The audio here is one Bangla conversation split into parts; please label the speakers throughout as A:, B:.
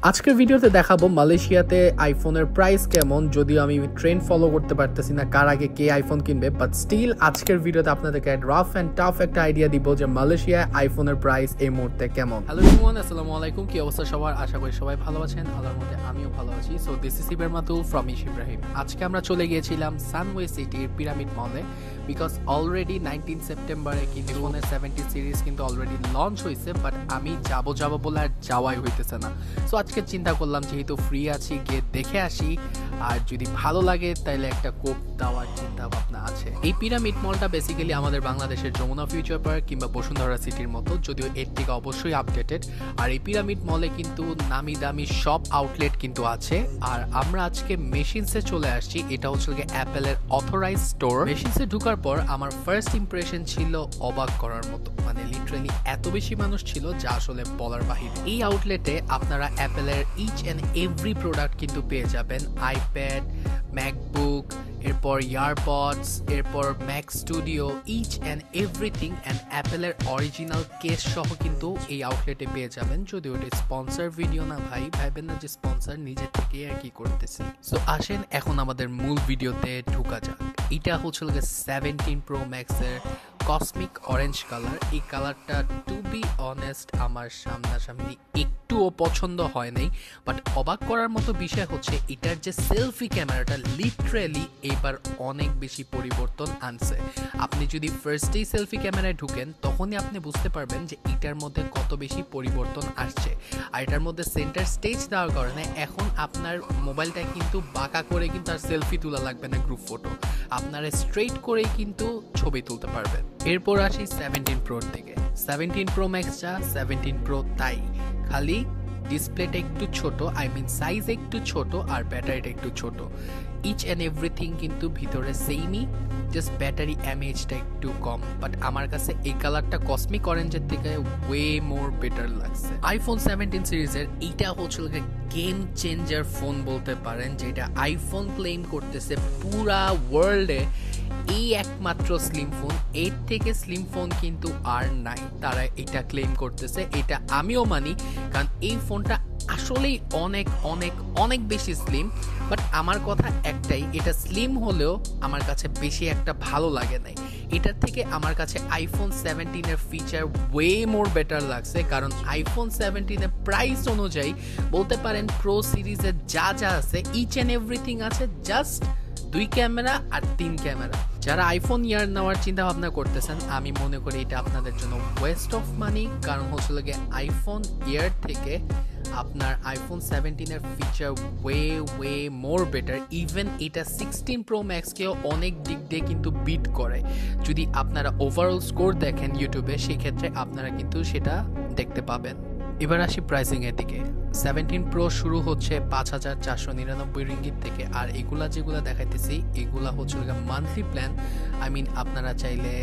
A: আজকের ভিডিওতে দেখাবো মালয়েশিয়াতে আইফোনের প্রাইস কেমন। যদিও আমি ট্রেন্ড ফলো করতে পারতেছি না কার আগে কে আইফোন কিনবে, বাট স্টিল আজকের ভিডিওতে আপনাদেরকে রাফ অ্যান্ড টাফ একটা আইডিয়া দিব যে মালয়েশিয়ায় আইফোনের প্রাইস এই মুহূর্তে কেমন। হ্যালো এভরিওয়ান, আসসালামু আলাইকুম। কি অবস্থা সবার? আশা করি সবাই ভালো আছেন। আল্লাহর মধ্যে আমিও ভালো আছি। So this is Ibrahim from Ibrahim. আজকে আমরা চলে গিয়েছিলাম সানওয়ে সিটির পিরামিড মলে, বিকজ অলরেডি 19 সেপ্টেম্বরে কিন্তু ফোনের 70 সিরিজ কিন্তু অলরেডি লঞ্চ হয়েছে, বাট আমি যাবো বলে আর যাওয়াই হইতেছে না। সো আজকে চিন্তা করলাম যেহেতু ফ্রি আছি গিয়ে দেখে আসি, আর যদি ভালো লাগে তাহলে একটা কোপ দেওয়ার চিন্তা ভাবনা আছে। এই পিরামিড মলটা বেসিক্যালি আমাদের বাংলাদেশের যমুনা ফিউচার পার্ক কিংবা বসুন্ধরা সিটির মতো, যদিও এর থেকে অবশ্যই আপডেটেড। আর এই পিরামিড মলে কিন্তু নামি দামি সব আউটলেট কিন্তু আছে। আর আমরা আজকে মেশিনসে চলে আসছি। এটা হচ্ছে অ্যাপেলের অথরাইজ স্টোর। মেশিনসে ঢুকার পর আমার ফার্স্ট ইমপ্রেশন ছিল অবাক করার মতো, মানে লিটারালি এত বেশি মানুষ ছিল যা আসলে বলার বাহিরে। এই আউটলেটে আপনারা অ্যাপেলের ইচ অ্যান্ড এভরি প্রোডাক্ট কিন্তু পেয়ে যাবেন। আইপ্যাড, ম্যাকবুক, এরপর ইয়ারপডস, এরপর Mac Studio, each and everything and অ্যাপেলের অরিজিনাল কেস সহ কিন্তু এই আউটলেটে পেয়ে যাবেন। যদিও এটা স্পন্সর ভিডিও না ভাই, ভাইবেন না যে স্পন্সর, নিজের থেকে আর কি করতেছি। সো আসেন এখন আমাদের মূল ভিডিওতে ঢুকা যাক। এটা হচ্ছে 17 প্রো ম্যাক্সের কসমিক অরেঞ্জ কালার। এই কালারটা টু বি অনেস্ট আমার সামনাসামনি একটুও পছন্দ হয় নাই, বাট অবাক করার মতো বিষয় হচ্ছে এটার যে সেলফি ক্যামেরাটা লিটারেলি এবার অনেক বেশি পরিবর্তন আনছে। আপনি যদি ফার্স্টেই সেলফি ক্যামেরায় ঢুকেন তখনই আপনি বুঝতে পারবেন যে এটার মধ্যে কত বেশি পরিবর্তন আসছে। আর এটার মধ্যে সেন্টার স্টেজ দেওয়ার কারণে এখন আপনার মোবাইলটা কিন্তু বাঁকা করে কিন্তু আর সেলফি তোলা লাগবে না, গ্রুপ ফটো আপনারা স্ট্রেট করেই কিন্তু ছবি তুলতে পারবেন। এরপর আসি 17 প্রোর দিকে। 17 প্রো ম্যাক্সটা 17 প্রো তাই, খালি ডিসপ্লেটা একটু ছোট, আই মিন সাইজ একটু ছোট, আর ব্যাটারিটা একটু ছোট। ইচ অ্যান্ড এভরিথিং কিন্তু ভিতরে সেমই, জাস্ট ব্যাটারি এমএএইচটা একটু কম। বাট আমার কাছে এই কালারটা কসমিক অরেঞ্জের থেকে ওয়ে মোর বেটার লাগছে। আইফোন 17 সিরিজের এইটা হচ্ছে গেম চেঞ্জার ফোন বলতে পারেন, যেটা আইফোন ক্লেম করতেছে পুরা ওয়ার্ল্ডে এই একমাত্র স্লিম ফোন। এর থেকে স্লিম ফোন কিন্তু আর নাই, তারা এটা ক্লেম করতেছে। এটা আমিও মানি, কারণ এই ফোনটা আসলেই অনেক অনেক অনেক বেশি স্লিম। বাট আমার কথা একটাই, এটা স্লিম হলেও আমার কাছে বেশি একটা ভালো লাগে নাই। এটার থেকে আমার কাছে আইফোন 17 এর ফিচার ওয়ে মোর বেটার লাগছে, কারণ আইফোন 17 এর প্রাইস অনুযায়ী বলতে পারেন প্রো সিরিজের যা যা আছে ইচ অ্যান্ড এভরিথিং আছে, জাস্ট 2 ক্যামেরা আর 3 ক্যামেরা। যারা আইফোন ইয়ার নেওয়ার চিন্তা ভাবনা করতেছেন আমি মনে করি এটা আপনাদের জন্য ওয়েস্ট অফ মানি, কারণ হচ্ছে লাগে আইফোন ইয়ার থেকে আপনার আইফোন 17 এর ফিচার ওয়ে মোর বেটার। ইভেন এটা 16 প্রো ম্যাক্সকেও অনেক দিক দিয়ে কিন্তু বিট করে। যদি আপনারা ওভারঅল স্কোর দেখেন ইউটিউবে, সেক্ষেত্রে আপনারা কিন্তু সেটা দেখতে পাবেন। এবার আসি প্রাইসিং এর দিকে। 17 প্রো শুরু হচ্ছে 5499 রিঙ্গিত থেকে, আর এগুলা যেগুলা দেখাইতেছি এগুলা হচ্ছে মান্থলি প্ল্যান। আই মিন আপনারা চাইলে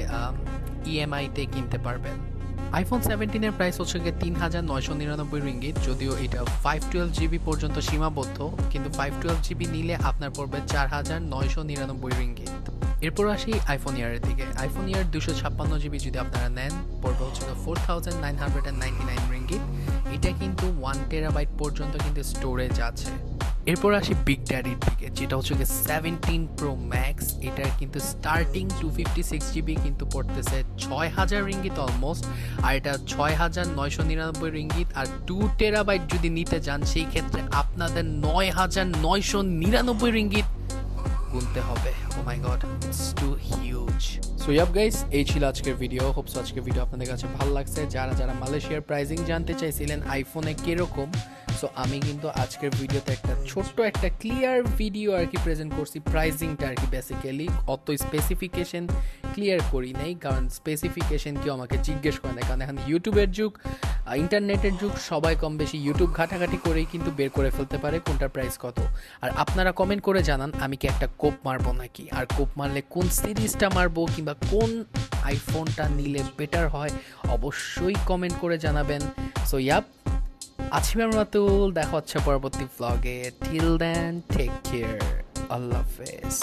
A: ইএমআইতে কিনতে পারবেন। আইফোন 17 এর প্রাইস হচ্ছে 3999 রিঙ্গিত, যদিও এটা 512 জিবি পর্যন্ত সীমাবদ্ধ, কিন্তু 512 জিবি নিলে আপনার পড়বে 4999 রিঙ্গিত। এরপর আসি আইফোন ইয়ারের দিকে। আইফোন ইয়ার 256 জিবি যদি আপনারা নেন পড়বে হচ্ছে 4999 রিঙ্গিত। এটা কিন্তু 1 টেরাবাইট পর্যন্ত কিন্তু স্টোরেজ আছে। এরপর আসি বিগ ড্যাডির দিকে, যেটা হচ্ছে 17 প্রো ম্যাক্স। এটার কিন্তু স্টার্টিং 256 জিবি কিন্তু পড়তেছে 6000 রিঙ্গিত অলমোস্ট, আর এটা 6999 রিঙ্গিত। আর 2 টেরাবাইট যদি নিতে যান সেই ক্ষেত্রে আপনাদের 9999 রিঙ্গিত গুনতে হবে। Oh my god, it's too huge. So yup guys, এই ছিল আজকের ভিডিও। হোপস আজকের ভিডিও আপনাদের কাছে ভালো লাগছে। যারা মালয়েশিয়ার প্রাইসিং জানতে চাইছিলেন আইফোনে কিরকম, সো আমি কিন্তু আজকের ভিডিওতে একটা ছোট্ট একটা ক্লিয়ার ভিডিও আর কি প্রেজেন্ট করছি, প্রাইসিংটা আর কি। বেসিক্যালি অত স্পেসিফিকেশন ক্লিয়ার করি নাই, কারণ স্পেসিফিকেশন কেউ আমাকে জিজ্ঞেস করে না, কারণ এখন ইউটিউবের যুগ, ইন্টারনেটের যুগ, সবাই কম বেশি ইউটিউব ঘাটাঘাটি করেই কিন্তু বের করে ফেলতে পারে কোনটার প্রাইস কত। আর আপনারা কমেন্ট করে জানান আমি কি একটা কোপ মারবো নাকি, আর কোপ মারলে কোন সিরিজটা মারবো কিংবা কোন আইফোনটা নিলে বেটার হয়, অবশ্যই কমেন্ট করে জানাবেন। সো ইয়াপ, আজকের মতো দেখা হচ্ছে পরবর্তী ভ্লগে। টিল দেন টেক কেয়ার, আল্লাহ হাফেজ।